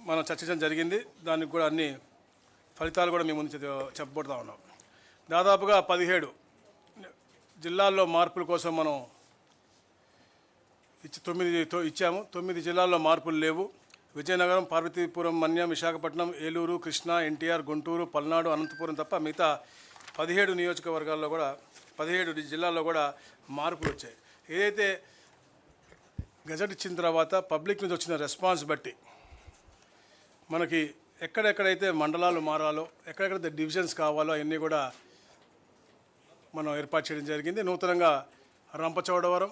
మనం చర్చించడం జరిగింది. దానికి కూడా అన్ని ఫలితాలు కూడా మేము ముందు చెప్పబోతా ఉన్నాం. దాదాపుగా 17 జిల్లాల్లో మార్పుల కోసం మనం 9 ఇచ్చాము. 9 జిల్లాల్లో మార్పులు లేవు. విజయనగరం, పార్వతీపురం, మన్యం, విశాఖపట్నం, ఏలూరు, కృష్ణా, ఎన్టీఆర్, గుంటూరు, పల్నాడు, అనంతపురం తప్ప మిగతా 17 నియోజకవర్గాల్లో కూడా 17 జిల్లాల్లో కూడా మార్పులు వచ్చాయి. ఏదైతే గజెట్ ఇచ్చిన తర్వాత పబ్లిక్ నుంచి వచ్చిన రెస్పాన్స్ బట్టి మనకి ఎక్కడెక్కడైతే మండలాలు మారాలో, ఎక్కడెక్కడైతే డివిజన్స్ కావాలో అవన్నీ కూడా మనం ఏర్పాటు చేయడం జరిగింది. నూతనంగా రంపచోడవరం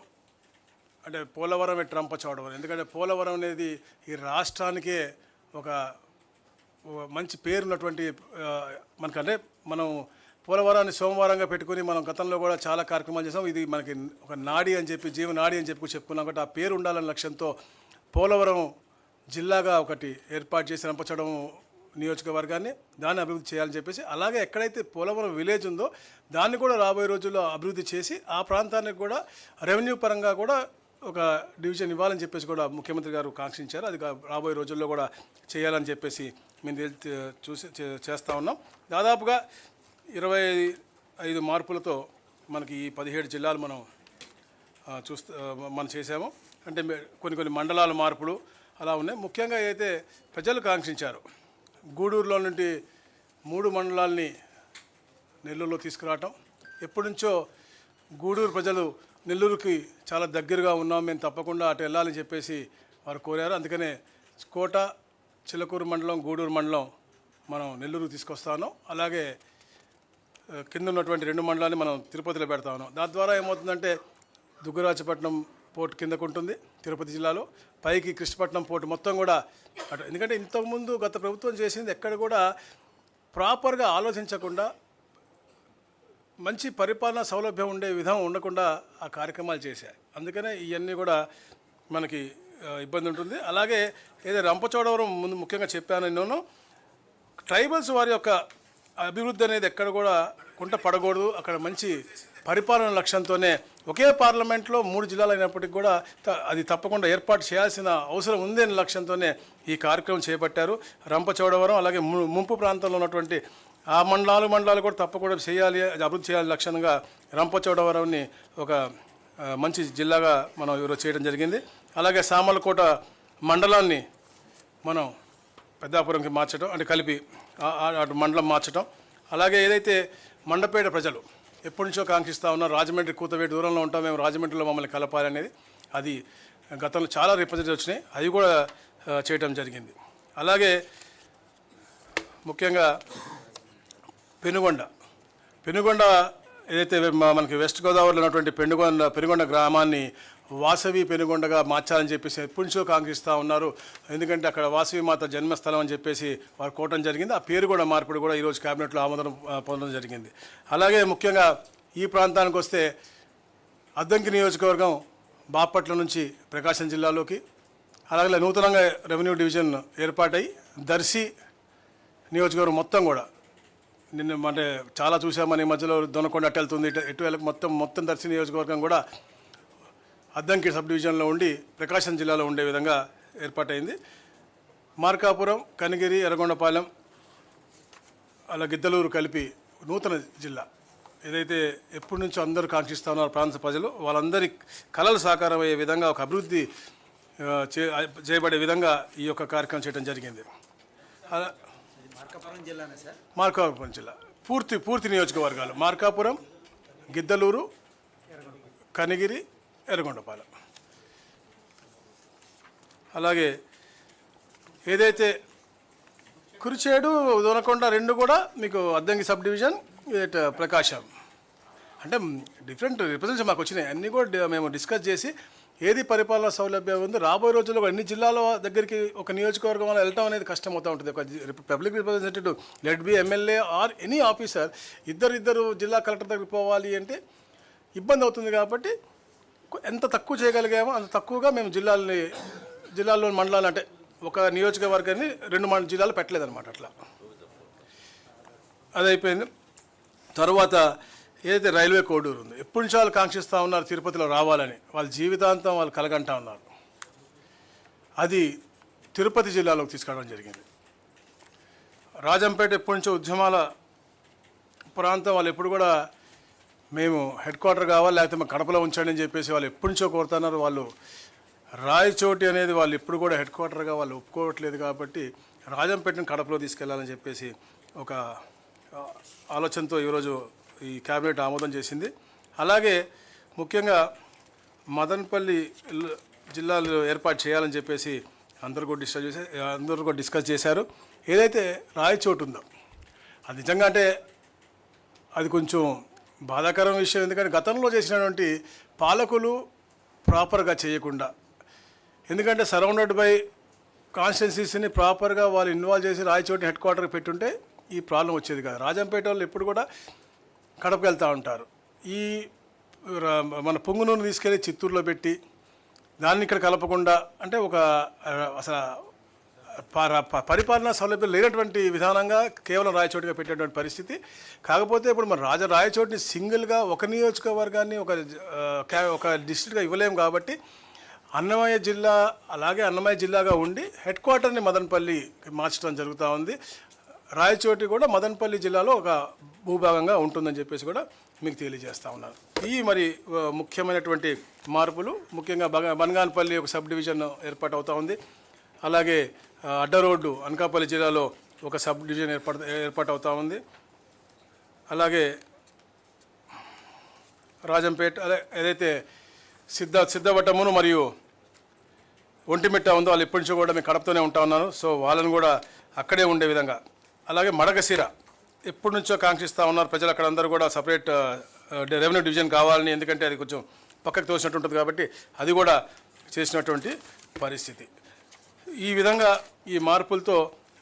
అంటే పోలవరం రంపచోడవరం, ఎందుకంటే పోలవరం అనేది ఈ రాష్ట్రానికే ఒక మంచి పేరున్నటువంటి మనకంటే మనం పోలవరాన్ని సోమవారంగా పెట్టుకుని మనం గతంలో కూడా చాలా కార్యక్రమాలు చేసాం. ఇది మనకి ఒక నాడి అని చెప్పి, జీవనాడి అని చెప్పి చెప్పుకున్నాం. కాబట్టి ఆ పేరు ఉండాలనే లక్ష్యంతో పోలవరం జిల్లాగా ఒకటి ఏర్పాటు చేసి రంపచోడవరం నియోజకవర్గాన్ని దాన్ని అభివృద్ధి చేయాలని చెప్పేసి, అలాగే ఎక్కడైతే పోలవరం విలేజ్ ఉందో దాన్ని కూడా రాబోయే రోజుల్లో అభివృద్ధి చేసి ఆ ప్రాంతానికి కూడా రెవెన్యూ పరంగా కూడా ఒక డివిజన్ ఇవ్వాలని చెప్పేసి కూడా ముఖ్యమంత్రి గారు కాంక్షించారు. అది రాబోయే రోజుల్లో కూడా చేయాలని చెప్పేసి మేము చేస్తూ ఉన్నాం. దాదాపుగా 25 మార్పులతో మనకి ఈ 17 జిల్లాలు మనం చేసాము. అంటే కొన్ని మండలాల మార్పులు అలా ఉన్నాయి. ముఖ్యంగా అయితే ప్రజలు కాంక్షించారు, గూడూరులో నుండి 3 మండలాల్ని నెల్లూరులో తీసుకురావటం. ఎప్పటి నుంచో గూడూరు ప్రజలు నెల్లూరుకి చాలా దగ్గరగా ఉన్నాం, మేము తప్పకుండా అటు వెళ్ళాలని చెప్పేసి వారు కోరారు. అందుకనే కోట, చిలకూరు మండలం, గూడూరు మండలం మనం నెల్లూరుకు తీసుకొస్తాను. అలాగే కింద ఉన్నటువంటి 2 మండలాన్ని మనం తిరుపతిలో పెడతా ఉన్నాం. దాని ద్వారా ఏమవుతుందంటే దుగ్గరాజపట్నం పోర్టు కిందకు ఉంటుంది తిరుపతి జిల్లాలో, పైకి కృష్ణపట్నం పోర్టు మొత్తం కూడా అటు. ఎందుకంటే ఇంతకుముందు గత ప్రభుత్వం చేసింది ఎక్కడ కూడా ప్రాపర్గా ఆలోచించకుండా, మంచి పరిపాలన సౌలభ్యం ఉండే విధం ఉండకుండా ఆ కార్యక్రమాలు చేశాయి. అందుకనే ఇవన్నీ కూడా మనకి ఇబ్బంది ఉంటుంది. అలాగే ఏదో రంపచోడవరం ముందు ముఖ్యంగా చెప్పాను నేను, ట్రైబల్స్ వారి యొక్క అభివృద్ధి అనేది ఎక్కడ కూడా కుంట పడకూడదు. అక్కడ మంచి పరిపాలన లక్ష్యంతోనే ఒకే పార్లమెంట్లో 3 జిల్లాలు అయినప్పటికీ కూడా అది తప్పకుండా ఏర్పాటు చేయాల్సిన అవసరం ఉంది అనే లక్ష్యంతోనే ఈ కార్యక్రమం చేపట్టారు. రంపచోడవరం అలాగే ముంపు ప్రాంతంలో ఉన్నటువంటి ఆ మండలాలు కూడా తప్పకుండా చేయాలి, అభివృద్ధి చేయాలని లక్ష్యంగా రంపచోడవరంని ఒక మంచి జిల్లాగా మనం ఈరోజు చేయడం జరిగింది. అలాగే సామర్లకోట మండలాన్ని మనం పెద్దాపురంకి మార్చడం, అంటే కలిపి అటు మండలం మార్చడం. అలాగే ఏదైతే మండపేట ప్రజలు ఎప్పటి నుంచో కాంక్షిస్తూ ఉన్నారు, రాజమండ్రి కూతవేటి దూరంలో ఉంటాం మేము, రాజమండ్రిలో మమ్మల్ని కలపాలి అనేది, అది గతంలో చాలా రిప్రజెంటేటివ్ వచ్చినాయి, అవి కూడా చేయటం జరిగింది. అలాగే ముఖ్యంగా పెనుగొండ ఏదైతే మనకి వెస్ట్ గోదావరిలో ఉన్నటువంటి పెనుగొండ గ్రామాన్ని వాసవి పెనుగొండగా మార్చాలని చెప్పేసి ఎప్పటి నుంచో కాంక్షిస్తూ ఉన్నారు. ఎందుకంటే అక్కడ వాసవి మాత జన్మస్థలం అని చెప్పేసి వారు కోవటం జరిగింది. ఆ పేరు కూడా మార్పుడు కూడా ఈరోజు క్యాబినెట్లో ఆమోదం పొందడం జరిగింది. అలాగే ముఖ్యంగా ఈ ప్రాంతానికి వస్తే అద్దంకి నియోజకవర్గం బాపట్ల నుంచి ప్రకాశం జిల్లాలోకి, అలాగే నూతనంగా రెవెన్యూ డివిజన్ ఏర్పాటై దర్శి నియోజకవర్గం మొత్తం కూడా అంటే చాలా చూసామని, మధ్యలో దొనకొండ అటు వెళ్తుంది, ఎటు వెళ్ళక మొత్తం దర్శి నియోజకవర్గం కూడా అద్దంకి సబ్ డివిజన్లో ఉండి ప్రకాశం జిల్లాలో ఉండే విధంగా ఏర్పాటైంది. మార్కాపురం, కనిగిరి, ఎర్రగొండపాలెం, అలా గిద్దలూరు కలిపి నూతన జిల్లా ఏదైతే ఎప్పటి నుంచో అందరూ కాంక్షిస్తూ ఉన్నారు ప్రాంత ప్రజలు, వాళ్ళందరి కళలు సాకారం అయ్యే విధంగా ఒక అభివృద్ధి చేయబడే విధంగా ఈ యొక్క కార్యక్రమం చేయడం జరిగింది. మార్కాపురం జిల్లా పూర్తి నియోజకవర్గాలు మార్కాపురం, గిద్దలూరు, కనిగిరి, ఎర్రగొండపాలెం. అలాగే ఏదైతే కురిచేడు, దొనకొండ 2 కూడా మీకు అద్దంకి సబ్ డివిజన్, ప్రకాశం, అంటే డిఫరెంట్ రిప్రజెంటేషన్ మాకు వచ్చినాయి. అన్నీ కూడా మేము డిస్కస్ చేసి ఏది పరిపాలన సౌలభ్యం ఉంది, రాబోయే రోజుల్లో అన్ని జిల్లాల దగ్గరికి ఒక నియోజకవర్గంలో వెళ్ళటం అనేది కష్టం అవుతూ ఉంటుంది. ఒక public representative let be MLA or any officer ఇద్దరు జిల్లా కలెక్టర్ దగ్గరికి పోవాలి అంటే ఇబ్బంది అవుతుంది. కాబట్టి ఎంత తక్కువ చేయగలిగామో అంత తక్కువగా మేము జిల్లాల్లో మండలాలు, అంటే ఒక నియోజకవర్గాన్ని 2 జిల్లాలు పెట్టలేదన్నమాట. అట్లా అది అయిపోయింది. తర్వాత ఏదైతే రైల్వే కోడూరు ఉంది, ఎప్పటి నుంచి వాళ్ళు కాంక్షిస్తూ ఉన్నారు తిరుపతిలో రావాలని, వాళ్ళ జీవితాంతం వాళ్ళు కలగంటా ఉన్నారు. అది తిరుపతి జిల్లాలోకి తీసుకురావడం జరిగింది. రాజంపేట ఎప్పటి నుంచో ఉద్యమాల ప్రాంతం, వాళ్ళు ఎప్పుడు కూడా మేము హెడ్ క్వార్టర్ కావాలి లేకపోతే మా కడపలో ఉంచండి అని చెప్పేసి వాళ్ళు ఎప్పటి నుంచో కోరుతున్నారు. వాళ్ళు రాయచోటి అనేది వాళ్ళు ఎప్పుడు కూడా హెడ్ క్వార్టర్గా వాళ్ళు ఒప్పుకోవట్లేదు కాబట్టి రాజంపేటను కడపలో తీసుకెళ్లాలని చెప్పేసి ఒక ఆలోచనతో ఈరోజు ఈ క్యాబినెట్ ఆమోదం చేసింది. అలాగే ముఖ్యంగా మదనపల్లి జిల్లాలో ఏర్పాటు చేయాలని చెప్పేసి అందరూ కూడా డిస్కస్ చేశారు. ఏదైతే రాయచోటు ఉందో అది నిజంగా అంటే అది కొంచెం బాధాకరం విషయం. ఎందుకంటే గతంలో చేసినటువంటి పాలకులు ప్రాపర్గా చేయకుండా, ఎందుకంటే సరౌండెడ్ బై కాన్స్టిట్యున్సీస్ని ప్రాపర్గా వాళ్ళు ఇన్వాల్వ్ చేసి రాయచోటి హెడ్ క్వార్టర్కి పెట్టుంటే ఈ ప్రాబ్లం వచ్చేది కాదు. రాజంపేట వాళ్ళు ఎప్పుడు కూడా కడపకి వెళ్తూ ఉంటారు. ఈ మన పొంగునూరుని తీసుకెళ్ళి చిత్తూరులో పెట్టి దాన్ని ఇక్కడ కలపకుండా, అంటే ఒక అసలు పరిపాలనా సౌలభ్యం లేనటువంటి విధానంగా కేవలం రాయచోటిగా పెట్టేటువంటి పరిస్థితి. కాకపోతే ఇప్పుడు మన రాయచోటిని సింగిల్గా ఒక నియోజకవర్గాన్ని ఒక డిస్ట్రిక్ట్గా ఇవ్వలేము కాబట్టి అన్నమయ్య జిల్లా అలాగే అన్నమయ్య జిల్లాగా ఉండి హెడ్ క్వార్టర్ని మదనపల్లి మార్చడం జరుగుతూ ఉంది. రాయచోటి కూడా మదనపల్లి జిల్లాలో ఒక భూభాగంగా ఉంటుందని చెప్పేసి కూడా మీకు తెలియజేస్తూ ఉన్నాను. ఈ మరి ముఖ్యమైనటువంటి మార్పులు, ముఖ్యంగా బనగానపల్లి ఒక సబ్ డివిజన్ ఏర్పాటు అవుతూ ఉంది. అలాగే అడ్డ రోడ్డు అనకాపల్లి జిల్లాలో ఒక సబ్ డివిజన్ ఏర్పాటు అవుతూ ఉంది. అలాగే రాజంపేట ఏదైతే సిద్ధవటమును మరియు ఒంటిమిట్ట ఉందో వాళ్ళు ఎప్పటి నుంచో కూడా మేము కడపతోనే ఉంటా ఉన్నాను. సో వాళ్ళని కూడా అక్కడే ఉండే విధంగా, అలాగే మడకశిర ఎప్పటి నుంచో కాంక్షిస్తూ ఉన్నారు ప్రజలు. అక్కడ అందరూ కూడా సపరేట్ రెవెన్యూ డివిజన్ కావాలని, ఎందుకంటే అది కొంచెం పక్కకు తోసినట్టు ఉంటుంది కాబట్టి అది కూడా చేసినటువంటి పరిస్థితి. ఈ విధంగా ఈ మార్పులతో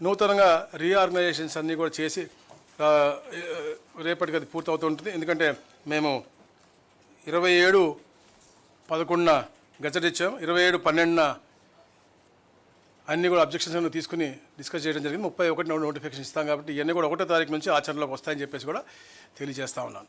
నూతనంగా రీఆర్గనైజేషన్స్ అన్నీ కూడా చేసి రేపటికి అది పూర్తవుతుంటుంది. ఎందుకంటే మేము 27/11 గజెట్ ఇచ్చాం, 27/12 అన్నీ కూడా అబ్జెక్షన్స్ తీసుకుని డిస్కస్ చేయడం జరిగింది. 31 నోటిఫికేషన్ ఇస్తాం కాబట్టి ఇవన్నీ కూడా 1వ తారీఖు నుంచి ఆచరణలోకి వస్తాయని చెప్పేసి కూడా తెలియజేస్తూ ఉన్నాను.